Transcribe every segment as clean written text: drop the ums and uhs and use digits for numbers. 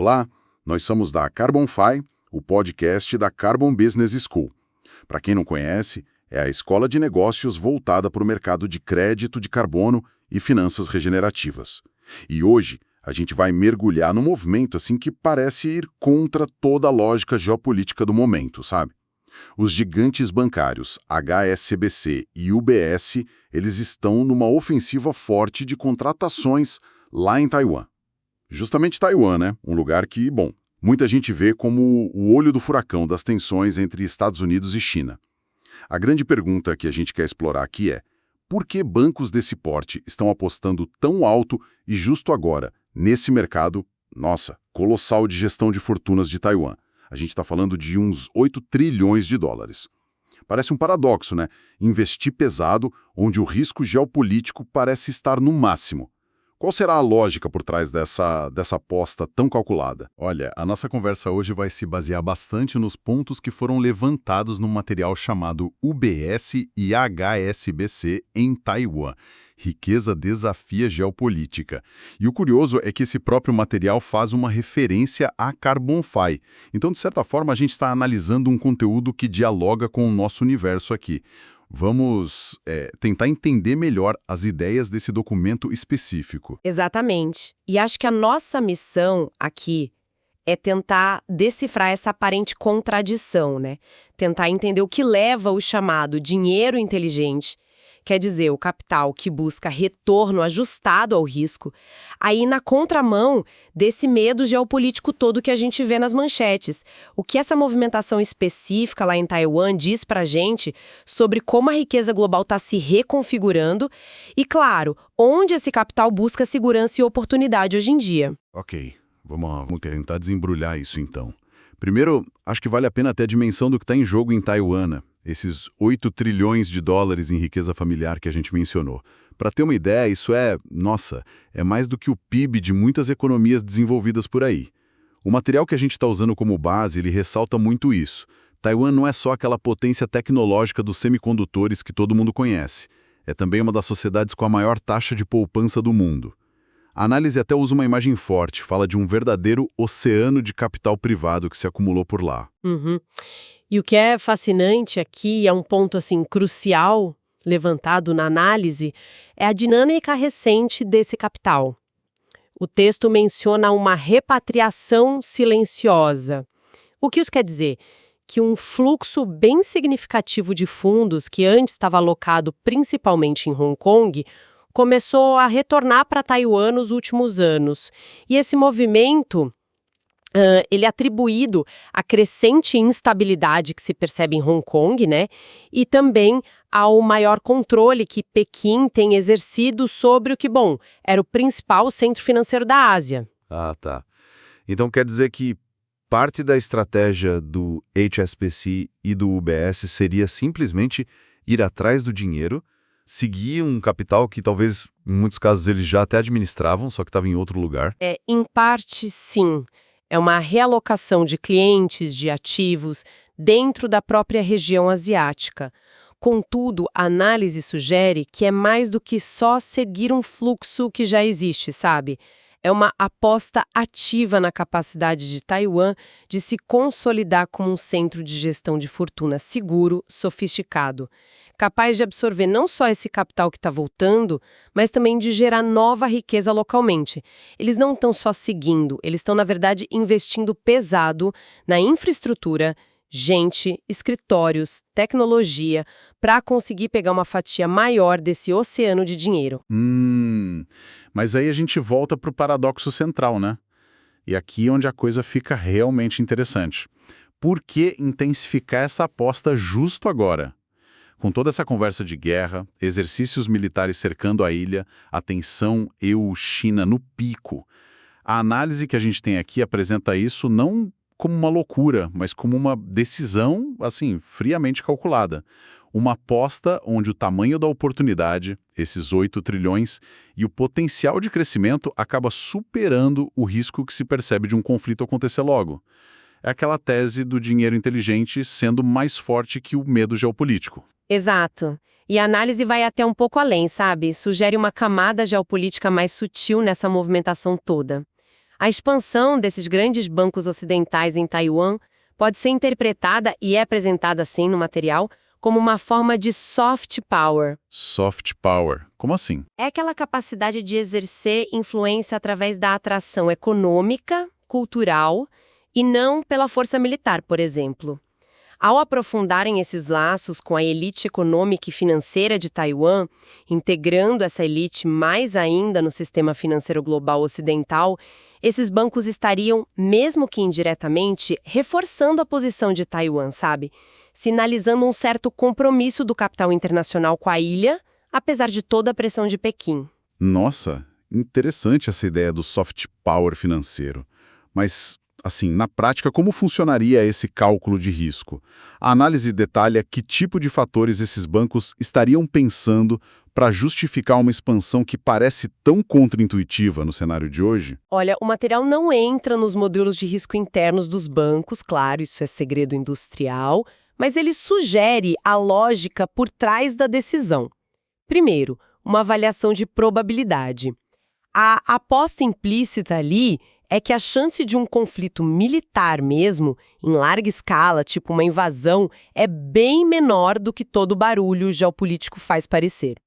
Olá, nós somos da CarbonFi, o podcast da Carbon Business School. Para quem não conhece, é a escola de negócios voltada para o mercado de crédito de carbono e finanças regenerativas. E hoje a gente vai mergulhar num movimento assim que parece ir contra toda a lógica geopolítica do momento, sabe? Os gigantes bancários HSBC e UBS, eles estão numa ofensiva forte de contratações lá em Taiwan. Justamente Taiwan, né? Um lugar que, bom, muita gente vê como o olho do furacão das tensões entre Estados Unidos e China. A grande pergunta que a gente quer explorar aqui é: por que bancos desse porte estão apostando tão alto e justo agora, nesse mercado, colossal de gestão de fortunas de Taiwan? A gente está falando de uns 8 trilhões de dólares. Parece um paradoxo, né? Investir pesado onde o risco geopolítico parece estar no máximo. Qual será a lógica por trás dessa aposta tão calculada? Olha, a nossa conversa hoje vai se basear bastante nos pontos que foram levantados no material chamado UBS e HSBC em Taiwan. Riqueza desafia geopolítica. E o curioso é que esse próprio material faz uma referência à CarbonFi. Então, de certa forma, a gente está analisando um conteúdo que dialoga com o nosso universo aqui. Vamos tentar entender melhor as ideias desse documento específico. Exatamente. E acho que a nossa missão aqui é tentar decifrar essa aparente contradição, né? Tentar entender o que leva o chamado dinheiro inteligente, quer dizer, o capital que busca retorno ajustado ao risco, aí na contramão desse medo geopolítico todo que a gente vê nas manchetes. O que essa movimentação específica lá em Taiwan diz pra gente sobre como a riqueza global está se reconfigurando e, claro, onde esse capital busca segurança e oportunidade hoje em dia. Ok, vamos tentar desembrulhar isso então. Primeiro, acho que vale a pena ter a dimensão do que está em jogo em Taiwan, né? Esses 8 trilhões de dólares em riqueza familiar que a gente mencionou. Para ter uma ideia, isso é mais do que o PIB de muitas economias desenvolvidas por aí. O material que a gente está usando como base, ele ressalta muito isso. Taiwan não é só aquela potência tecnológica dos semicondutores que todo mundo conhece. É também uma das sociedades com a maior taxa de poupança do mundo. A análise até usa uma imagem forte, fala de um verdadeiro oceano de capital privado que se acumulou por lá. Uhum. E o que é fascinante aqui, é um ponto assim crucial levantado na análise, é a dinâmica recente desse capital. O texto menciona uma repatriação silenciosa. O que isso quer dizer? Que um fluxo bem significativo de fundos que antes estava alocado principalmente em Hong Kong começou a retornar para Taiwan nos últimos anos. E esse movimento ele é atribuído à crescente instabilidade que se percebe em Hong Kong, né? E também ao maior controle que Pequim tem exercido sobre o que, era o principal centro financeiro da Ásia. Ah, tá. Então quer dizer que parte da estratégia do HSBC e do UBS seria simplesmente ir atrás do dinheiro, seguir um capital que talvez, em muitos casos, eles já até administravam, só que estava em outro lugar? Em parte, sim. É uma realocação de clientes, de ativos, dentro da própria região asiática. Contudo, a análise sugere que é mais do que só seguir um fluxo que já existe, sabe? É uma aposta ativa na capacidade de Taiwan de se consolidar como um centro de gestão de fortuna seguro, sofisticado, capaz de absorver não só esse capital que está voltando, mas também de gerar nova riqueza localmente. Eles não estão só seguindo, eles estão, na verdade, investindo pesado na infraestrutura, gente, escritórios, tecnologia, para conseguir pegar uma fatia maior desse oceano de dinheiro. Mas aí a gente volta para o paradoxo central, né? E aqui é onde a coisa fica realmente interessante. Por que intensificar essa aposta justo agora? Com toda essa conversa de guerra, exercícios militares cercando a ilha, a tensão EU-China no pico, a análise que a gente tem aqui apresenta isso não como uma loucura, mas como uma decisão, friamente calculada. Uma aposta onde o tamanho da oportunidade, esses 8 trilhões, e o potencial de crescimento acaba superando o risco que se percebe de um conflito acontecer logo. É aquela tese do dinheiro inteligente sendo mais forte que o medo geopolítico. Exato. E a análise vai até um pouco além, sabe? Sugere uma camada geopolítica mais sutil nessa movimentação toda. A expansão desses grandes bancos ocidentais em Taiwan pode ser interpretada e é apresentada assim no material como uma forma de soft power. Soft power. Como assim? É aquela capacidade de exercer influência através da atração econômica, cultural e não pela força militar, por exemplo. Ao aprofundarem esses laços com a elite econômica e financeira de Taiwan, integrando essa elite mais ainda no sistema financeiro global ocidental, esses bancos estariam, mesmo que indiretamente, reforçando a posição de Taiwan, sabe? Sinalizando um certo compromisso do capital internacional com a ilha, apesar de toda a pressão de Pequim. Nossa, interessante essa ideia do soft power financeiro. Mas, assim, na prática, como funcionaria esse cálculo de risco? A análise detalha que tipo de fatores esses bancos estariam pensando para justificar uma expansão que parece tão contraintuitiva no cenário de hoje? Olha, o material não entra nos modelos de risco internos dos bancos, claro, isso é segredo industrial, mas ele sugere a lógica por trás da decisão. Primeiro, uma avaliação de probabilidade. A aposta implícita ali é que a chance de um conflito militar mesmo, em larga escala, tipo uma invasão, é bem menor do que todo o barulho geopolítico faz parecer.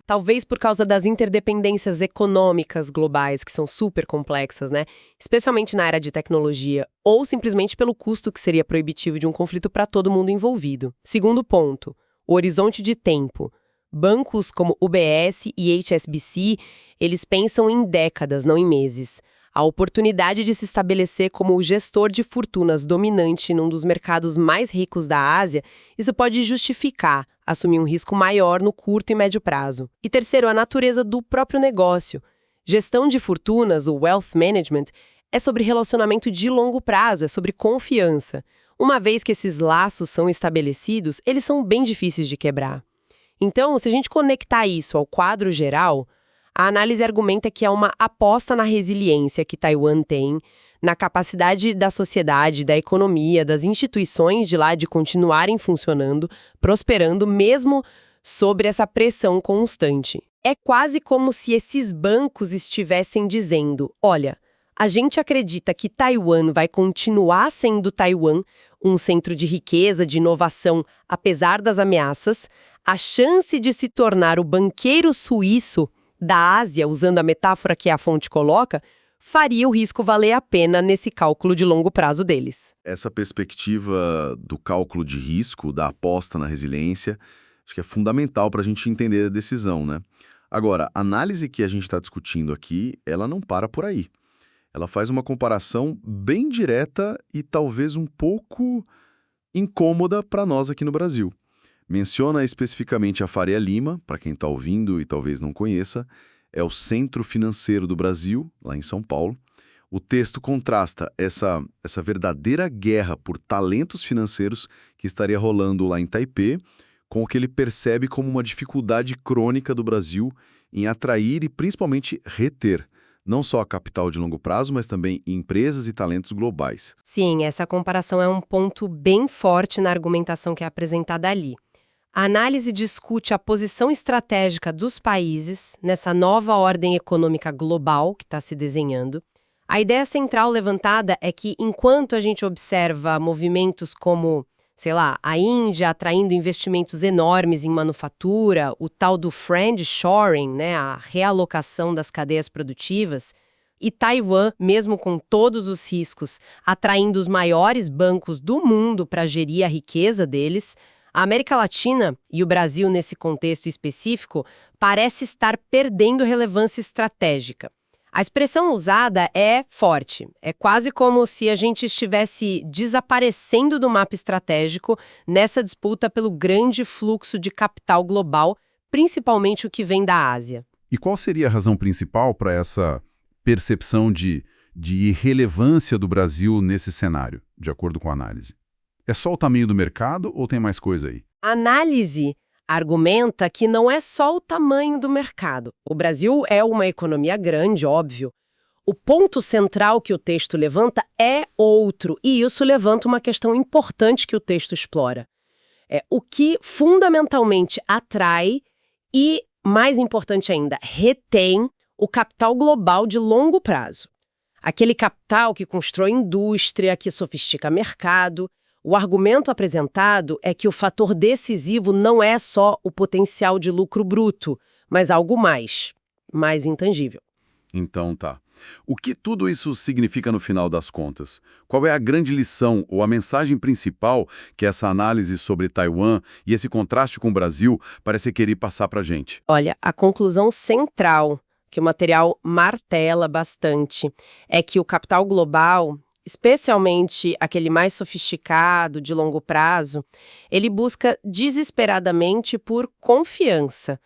Talvez por causa das interdependências econômicas globais, que são super complexas, né? Especialmente na área de tecnologia, ou simplesmente pelo custo que seria proibitivo de um conflito para todo mundo envolvido. Segundo ponto, o horizonte de tempo. Bancos como UBS e HSBC, eles pensam em décadas, não em meses. A oportunidade de se estabelecer como o gestor de fortunas dominante num dos mercados mais ricos da Ásia, isso pode justificar assumir um risco maior no curto e médio prazo. E terceiro, a natureza do próprio negócio. Gestão de fortunas, o wealth management, é sobre relacionamento de longo prazo, é sobre confiança. Uma vez que esses laços são estabelecidos, eles são bem difíceis de quebrar. Então, se a gente conectar isso ao quadro geral, a análise argumenta que é uma aposta na resiliência que Taiwan tem, na capacidade da sociedade, da economia, das instituições de lá de continuarem funcionando, prosperando, mesmo sobre essa pressão constante. É quase como se esses bancos estivessem dizendo, olha, a gente acredita que Taiwan vai continuar sendo Taiwan, um centro de riqueza, de inovação, apesar das ameaças, a chance de se tornar o banqueiro suíço da Ásia, usando a metáfora que a fonte coloca, faria o risco valer a pena nesse cálculo de longo prazo deles. Essa perspectiva do cálculo de risco, da aposta na resiliência, acho que é fundamental para a gente entender a decisão, né? Agora, a análise que a gente está discutindo aqui, ela não para por aí. Ela faz uma comparação bem direta e talvez um pouco incômoda para nós aqui no Brasil. Menciona especificamente a Faria Lima, para quem está ouvindo e talvez não conheça, é o Centro Financeiro do Brasil, lá em São Paulo. O texto contrasta essa verdadeira guerra por talentos financeiros que estaria rolando lá em Taipei, com o que ele percebe como uma dificuldade crônica do Brasil em atrair e principalmente reter não só a capital de longo prazo, mas também empresas e talentos globais. Sim, essa comparação é um ponto bem forte na argumentação que é apresentada ali. A análise discute a posição estratégica dos países nessa nova ordem econômica global que está se desenhando. A ideia central levantada é que, enquanto a gente observa movimentos como, sei lá, a Índia atraindo investimentos enormes em manufatura, o tal do friendshoring, né, a realocação das cadeias produtivas, e Taiwan, mesmo com todos os riscos, atraindo os maiores bancos do mundo para gerir a riqueza deles, a América Latina, e o Brasil nesse contexto específico, parece estar perdendo relevância estratégica. A expressão usada é forte. É quase como se a gente estivesse desaparecendo do mapa estratégico nessa disputa pelo grande fluxo de capital global, principalmente o que vem da Ásia. E qual seria a razão principal para essa percepção de irrelevância do Brasil nesse cenário, de acordo com a análise? É só o tamanho do mercado ou tem mais coisa aí? A análise argumenta que não é só o tamanho do mercado. O Brasil é uma economia grande, óbvio. O ponto central que o texto levanta é outro, e isso levanta uma questão importante que o texto explora. É o que fundamentalmente atrai e, mais importante ainda, retém o capital global de longo prazo. Aquele capital que constrói indústria, que sofistica mercado. O argumento apresentado é que o fator decisivo não é só o potencial de lucro bruto, mas algo mais intangível. Então tá. O que tudo isso significa no final das contas? Qual é a grande lição ou a mensagem principal que essa análise sobre Taiwan e esse contraste com o Brasil parece querer passar para a gente? Olha, a conclusão central, que o material martela bastante, é que o capital global, especialmente aquele mais sofisticado, de longo prazo, ele busca desesperadamente por confiança.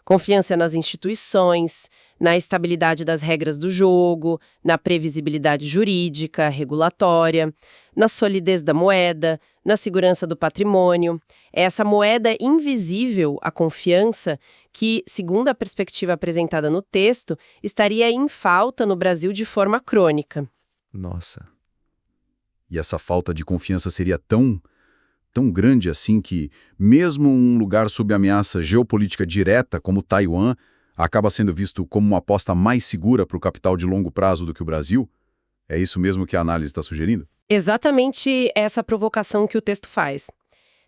Confiança nas instituições, na estabilidade das regras do jogo, na previsibilidade jurídica, regulatória, na solidez da moeda, na segurança do patrimônio. É essa moeda invisível, a confiança, que, segundo a perspectiva apresentada no texto, estaria em falta no Brasil de forma crônica. Nossa. E essa falta de confiança seria tão grande assim que, mesmo um lugar sob ameaça geopolítica direta como Taiwan, acaba sendo visto como uma aposta mais segura para o capital de longo prazo do que o Brasil? É isso mesmo que a análise está sugerindo? Exatamente essa provocação que o texto faz.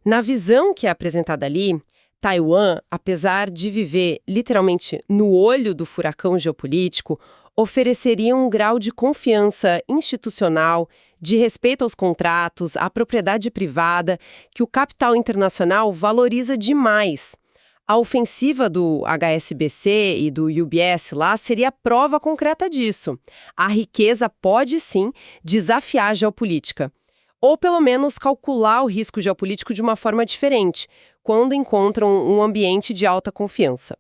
Na visão que é apresentada ali, Taiwan, apesar de viver literalmente no olho do furacão geopolítico, ofereceria um grau de confiança institucional, de respeito aos contratos, à propriedade privada, que o capital internacional valoriza demais. A ofensiva do HSBC e do UBS lá seria a prova concreta disso. A riqueza pode, sim, desafiar a geopolítica. Ou, pelo menos, calcular o risco geopolítico de uma forma diferente, quando encontram um ambiente de alta confiança.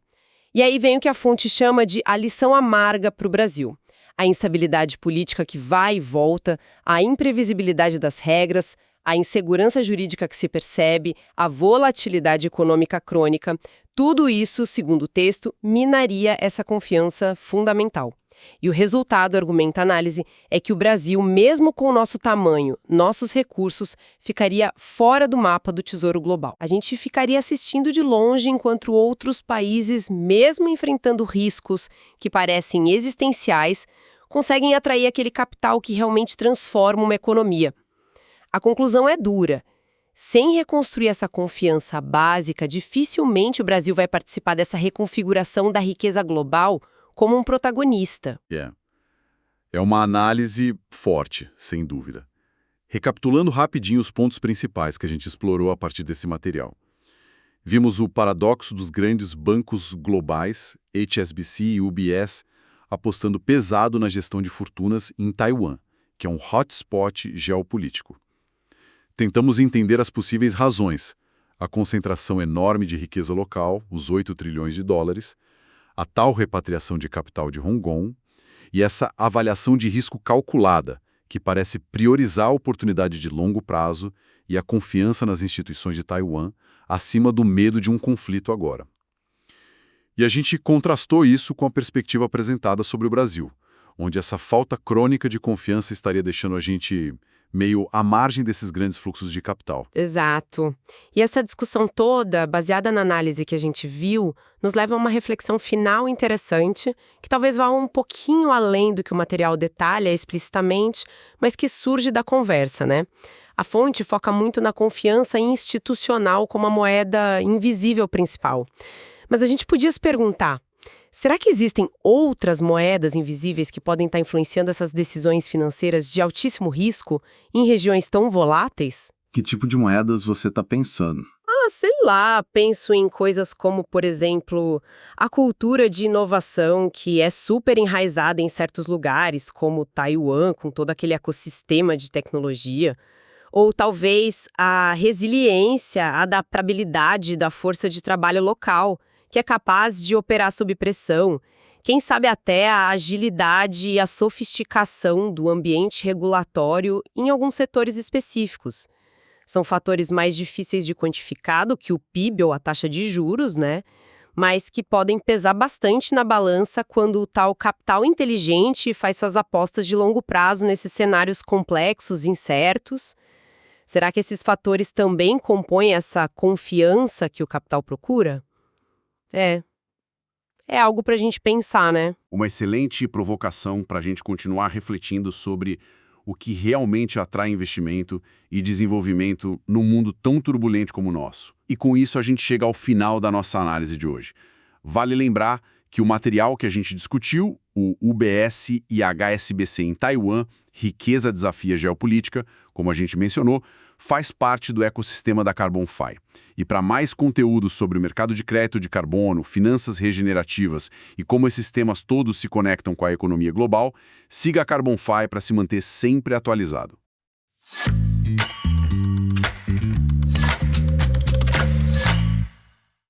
E aí vem o que a fonte chama de a lição amarga para o Brasil. A instabilidade política que vai e volta, a imprevisibilidade das regras, a insegurança jurídica que se percebe, a volatilidade econômica crônica, tudo isso, segundo o texto, minaria essa confiança fundamental. E o resultado, argumenta a análise, é que o Brasil, mesmo com o nosso tamanho, nossos recursos, ficaria fora do mapa do Tesouro Global. A gente ficaria assistindo de longe enquanto outros países, mesmo enfrentando riscos que parecem existenciais, conseguem atrair aquele capital que realmente transforma uma economia. A conclusão é dura. Sem reconstruir essa confiança básica, dificilmente o Brasil vai participar dessa reconfiguração da riqueza global como um protagonista. É uma análise forte, sem dúvida. Recapitulando rapidinho os pontos principais que a gente explorou a partir desse material. Vimos o paradoxo dos grandes bancos globais, HSBC e UBS, apostando pesado na gestão de fortunas em Taiwan, que é um hotspot geopolítico. Tentamos entender as possíveis razões, a concentração enorme de riqueza local, os 8 trilhões de dólares, a tal repatriação de capital de Hong Kong e essa avaliação de risco calculada, que parece priorizar a oportunidade de longo prazo e a confiança nas instituições de Taiwan acima do medo de um conflito agora. E a gente contrastou isso com a perspectiva apresentada sobre o Brasil, onde essa falta crônica de confiança estaria deixando a gente meio à margem desses grandes fluxos de capital. Exato. E essa discussão toda, baseada na análise que a gente viu, nos leva a uma reflexão final interessante, que talvez vá um pouquinho além do que o material detalha explicitamente, mas que surge da conversa, né? A fonte foca muito na confiança institucional como a moeda invisível principal. Mas a gente podia se perguntar, será que existem outras moedas invisíveis que podem estar influenciando essas decisões financeiras de altíssimo risco em regiões tão voláteis? Que tipo de moedas você está pensando? Sei lá, penso em coisas como, por exemplo, a cultura de inovação que é super enraizada em certos lugares, como Taiwan, com todo aquele ecossistema de tecnologia. Ou talvez a resiliência, a adaptabilidade da força de trabalho local, que é capaz de operar sob pressão. Quem sabe até a agilidade e a sofisticação do ambiente regulatório em alguns setores específicos. São fatores mais difíceis de quantificar do que o PIB ou a taxa de juros, né? Mas que podem pesar bastante na balança quando o tal capital inteligente faz suas apostas de longo prazo nesses cenários complexos e incertos. Será que esses fatores também compõem essa confiança que o capital procura? É É algo para a gente pensar, né? Uma excelente provocação para a gente continuar refletindo sobre o que realmente atrai investimento e desenvolvimento num mundo tão turbulento como o nosso. E com isso a gente chega ao final da nossa análise de hoje. Vale lembrar que o material que a gente discutiu, o UBS e HSBC em Taiwan, Riqueza Desafia Geopolítica, como a gente mencionou, faz parte do ecossistema da CarbonFi. E para mais conteúdo sobre o mercado de crédito de carbono, finanças regenerativas e como esses temas todos se conectam com a economia global, siga a CarbonFi para se manter sempre atualizado.